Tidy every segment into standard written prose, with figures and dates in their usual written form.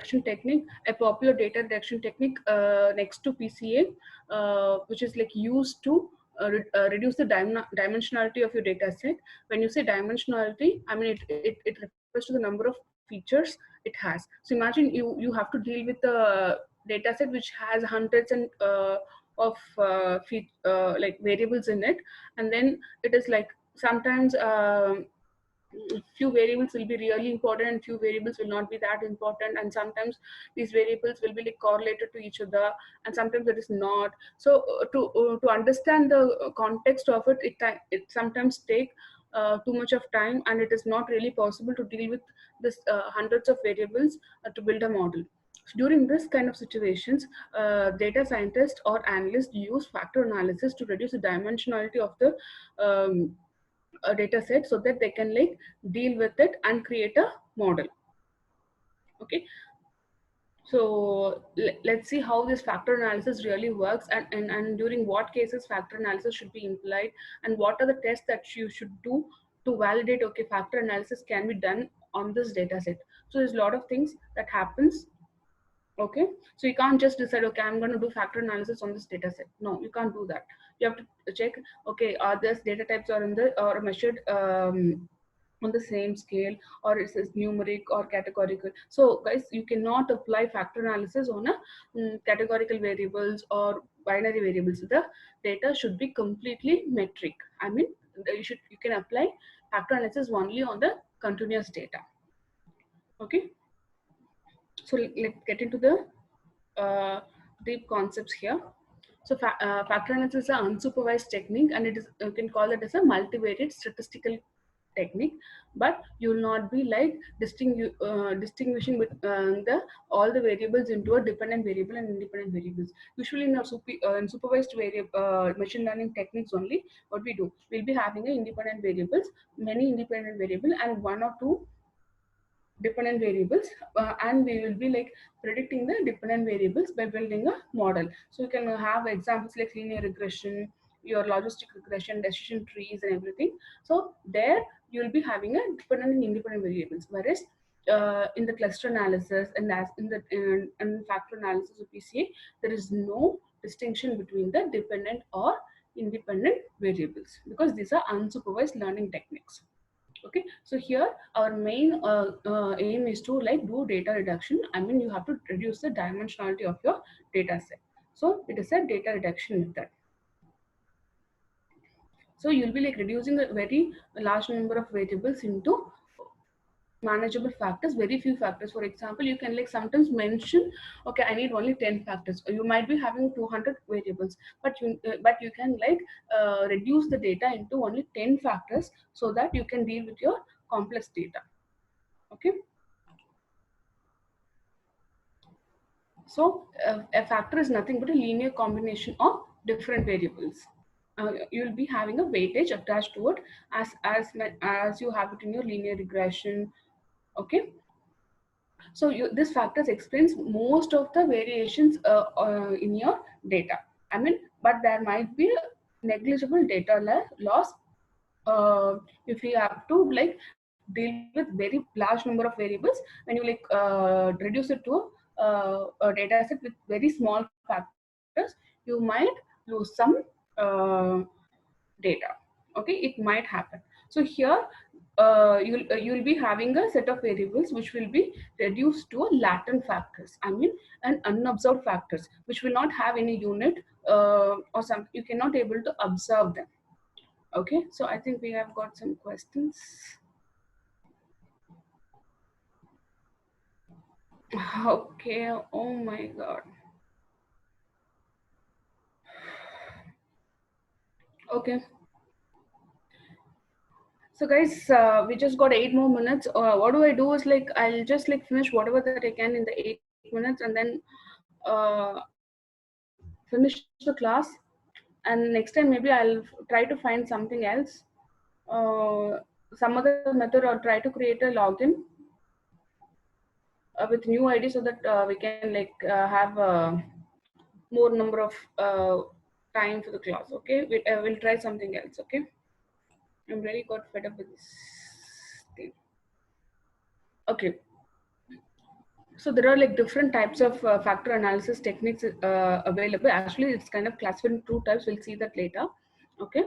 reduction technique, a popular data reduction technique next to PCA, which is like used to reduce the dimensionality of your data set. When you say dimensionality, I mean it refers to the number of features it has. So imagine you have to deal with a data set which has hundreds and of like variables in it, and then it is like sometimes few variables will be really important and few variables will not be that important, and sometimes these variables will be like correlated to each other and sometimes it is not. So to understand the context of it sometimes take too much of time, and it is not really possible to deal with this hundreds of variables to build a model. So during this kind of situations, data scientists or analysts use factor analysis to reduce the dimensionality of the a data set so that they can like deal with it and create a model. Okay, so let's see how this factor analysis really works, and during what cases factor analysis should be implied, and what are the tests that you should do to validate, okay, factor analysis can be done on this data set. So there's a lot of things that happens. Okay, so you can't just decide, okay, I'm going to do factor analysis on this data set. No, you can't do that. You have to check, okay, are these data types are in the or measured on the same scale, or it is numeric or categorical. So guys, you cannot apply factor analysis on a categorical variables or binary variables. The data should be completely metric. I mean, you can apply factor analysis only on the continuous data. Okay, so let's get into the deep concepts here. So factor analysis is an unsupervised technique, and it is, you can call it as a multivariate statistical technique, but you will not be like distinguishing with the all the variables into a dependent variable and independent variables. Usually in supervised variable machine learning techniques only, what we do, we'll be having a independent variables, many independent variable, and one or two dependent variables, and we will be like predicting the dependent variables by building a model. So you can have examples like linear regression, your logistic regression, decision trees, and everything. So there you will be having a dependent and independent variables, whereas in the cluster analysis and as in the factor analysis of PCA, there is no distinction between the dependent or independent variables because these are unsupervised learning techniques. Okay, so here our main aim is to like do data reduction. I mean, you have to reduce the dimensionality of your data set. So it is a data reduction method. So you'll be like reducing a very large number of variables into manageable factors, very few factors. For example, you can like sometimes mention, okay, I need only 10 factors. You might be having 200 variables, but you can like reduce the data into only 10 factors so that you can deal with your complex data. Okay, so a factor is nothing but a linear combination of different variables. You will be having a weightage attached to it as you have it in your linear regression. Okay, so this factors explains most of the variations in your data. I mean, but there might be negligible data loss if you have to like deal with very large number of variables. When you like reduce it to a data set with very small factors, you might lose some data. Okay, it might happen. So here you'll be having a set of variables which will be reduced to a latent factors, I mean, and unobserved factors which will not have any unit or some, you cannot able to observe them. Okay, so I think we have got some questions. Okay, oh my god. Okay, so guys, we just got 8 more minutes. What do I do is like I'll just like finish whatever that I can in the 8 minutes, and then finish the class, and next time maybe I'll try to find something else, some other method, or try to create a login with new ID so that we can like have more number of time for the class. Okay, we'll try something else. Okay, I'm really got fed up with this thing. Okay, So there are like different types of factor analysis techniques available. Actually, it's kind of classified in two types. We'll see that later. Okay.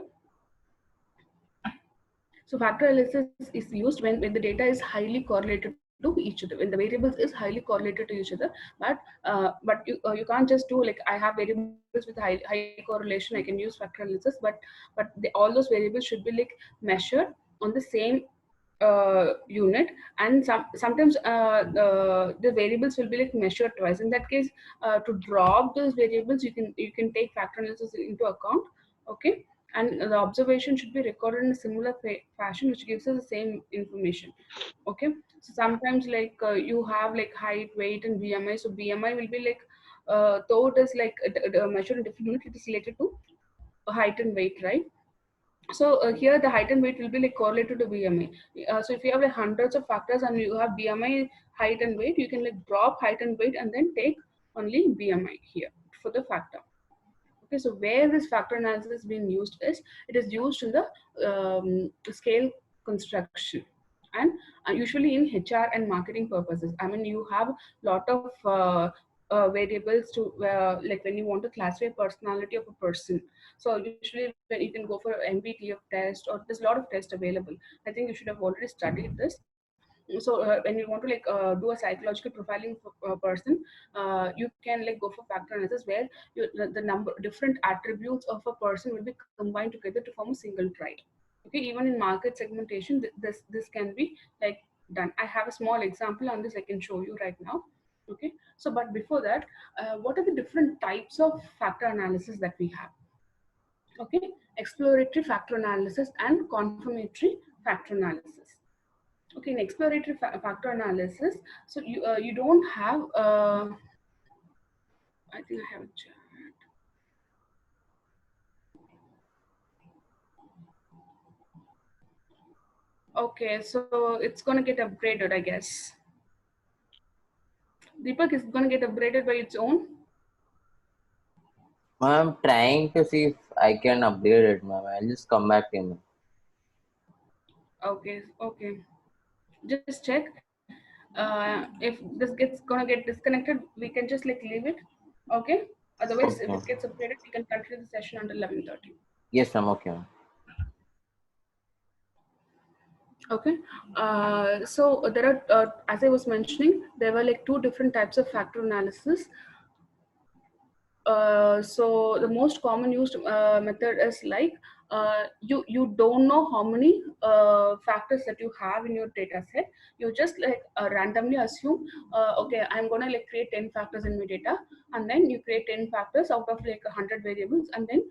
So factor analysis is used when the data is highly correlated to each other, when the variables is highly correlated to each other. But you can't just do like, I have variables with high correlation, I can use factor analysis, but all those variables should be like measured on the same unit, and sometimes the variables will be like measured twice. In that case, to drop those variables, you can take factor analysis into account. Okay. And the observation should be recorded in a similar fashion, which gives us the same information. Okay. So sometimes like you have like height, weight, and BMI. So BMI will be like, though it is like measured in different units, it is related to height and weight, right? So here the height and weight will be like correlated to BMI. So if you have like hundreds of factors and you have BMI, height and weight, you can like drop height and weight and then take only BMI here for the factor. Okay, so where this factor analysis is being used is, it is used in the scale construction, and usually in HR and marketing purposes. I mean, you have a lot of variables to like when you want to classify personality of a person. So usually when you can go for MBTI test, or there's a lot of tests available. I think you should have already studied this. So when you want to like do a psychological profiling for a person, you can like go for factor analysis, where the number different attributes of a person will be combined together to form a single trait. Okay, even in market segmentation, this can be like done. I have a small example on this, I can show you right now. Okay. So but before that, what are the different types of factor analysis that we have? Okay. Exploratory factor analysis and confirmatory factor analysis. Okay, in exploratory factor analysis, so you don't have I think I have a chat. Okay, so it's gonna get upgraded, I guess. Deepak is gonna get upgraded by its own. I'm trying to see if I can update it, ma'am. I'll just come back to you. Okay, okay. Just check. If this gonna get disconnected, we can just like leave it. Okay. Otherwise, if Okay. it gets upgraded, we can continue the session until 11:30. Yes, ma'am. Okay, ma'am. Okay. So there are, as I was mentioning, there were like two different types of factor analysis. So the most common used method is like, you don't know how many factors that you have in your data set. You just like randomly assume, okay, I'm gonna like create 10 factors in my data, and then you create 10 factors out of like 100 variables, and then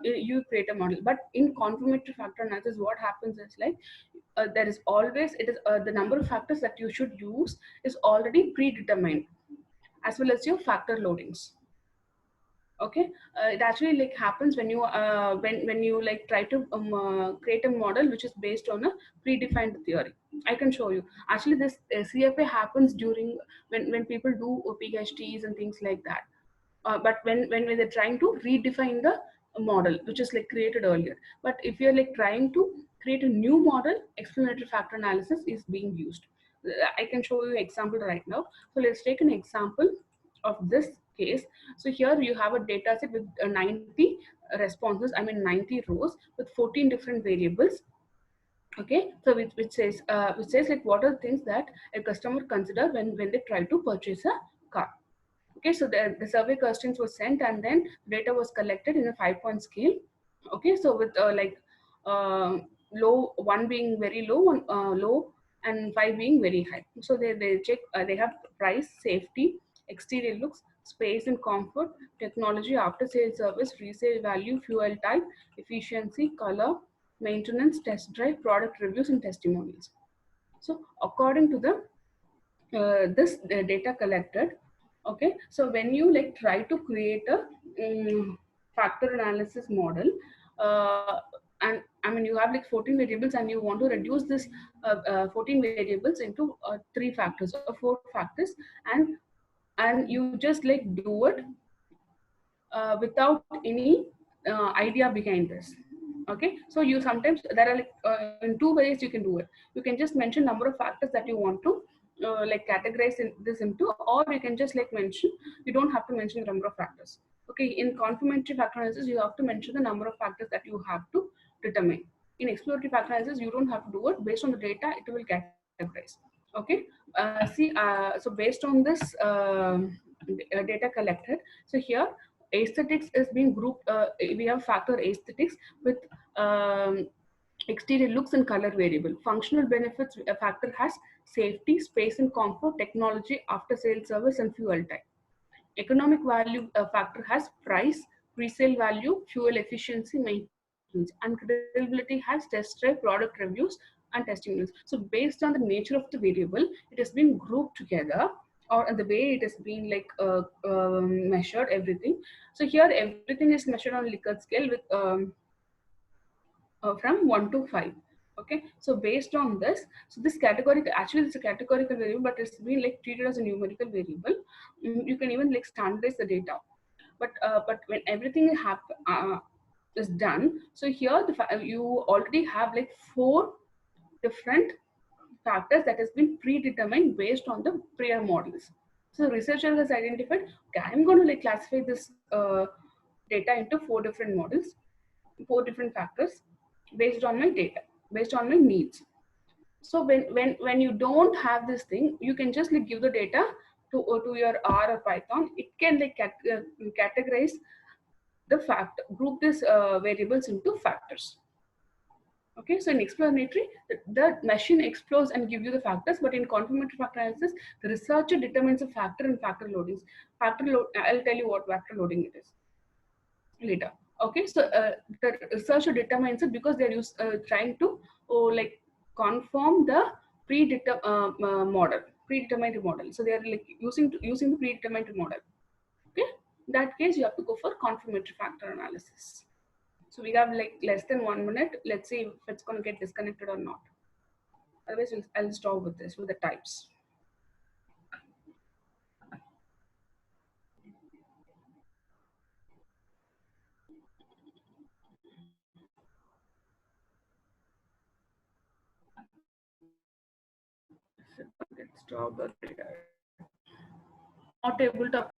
you create a model. But in confirmatory factor analysis, what happens is like, there is always, it is the number of factors that you should use is already predetermined, as well as your factor loadings. Okay. It actually like happens when you when you like try to create a model which is based on a predefined theory. I can show you. Actually, this CFA happens during when people do PhDs and things like that. But when they're trying to redefine the model which is like created earlier. But if you're like trying to create a new model, explanatory factor analysis is being used. I can show you an example right now. So let's take an example of this case. So here you have a data set with 90 responses, I mean 90 rows with 14 different variables. Okay, so which says like, what are things that a customer consider when they try to purchase a car. Okay, so the survey questions were sent, and then data was collected in a 5-point scale. Okay, so with uh, low, one being very low, one low, and 5 being very high. So they check, they have price, safety, exterior looks, space and comfort, technology, after sales service, resale value, fuel type, efficiency, color, maintenance, test drive, product reviews, and testimonials. So according to the this data collected. Okay, so when you like try to create a factor analysis model, uh, and I mean you have like 14 variables, and you want to reduce this 14 variables into 3 factors or 4 factors, and you just like do it without any idea behind this. Okay, so you sometimes there are like in 2 ways you can do it. You can just mention number of factors that you want to like categorize this into, or you can just like mention, you don't have to mention the number of factors. Okay, in confirmatory factor analysis, you have to mention the number of factors that you have to determine. In exploratory factor analysis, you don't have to do it. Based on the data, it will categorize. Okay, so based on this data collected, so here aesthetics is being grouped. We have factor aesthetics with exterior looks and color variable. Functional benefits, a factor has safety, space and comfort, technology, after sales service and fuel time. Economic value factor has price, resale value, fuel efficiency, maintenance, and credibility has test drive, product reviews, and testimonials. So based on the nature of the variable, it has been grouped together, or the way it has been like measured everything. So here everything is measured on Likert scale with from 1 to 5. Okay, so based on this, so this categorical, actually it's a categorical variable, but it's been like treated as a numerical variable. You can even like standardize the data, but when everything is done, so here you already have like 4 different factors that has been predetermined based on the prior models. So the researcher has identified, okay, I'm going to like classify this data into 4 different models, 4 different factors based on my data, based on my needs. So when you don't have this thing, you can just like give the data to your R or Python. It can like categorize the group these variables into factors. Okay, so in explanatory, the machine explores and give you the factors, but in confirmatory factor analysis, the researcher determines a factor and factor loadings. Factor load, I'll tell you what factor loading it is later. Okay, so the researcher determines it because they're trying to like confirm the predetermined model. So they are like using the predetermined model. Okay, in that case you have to go for confirmatory factor analysis. So we have like less than 1 minute. Let's see if it's going to get disconnected or not. Otherwise, I'll stop with this with the types. Get stopped or not able to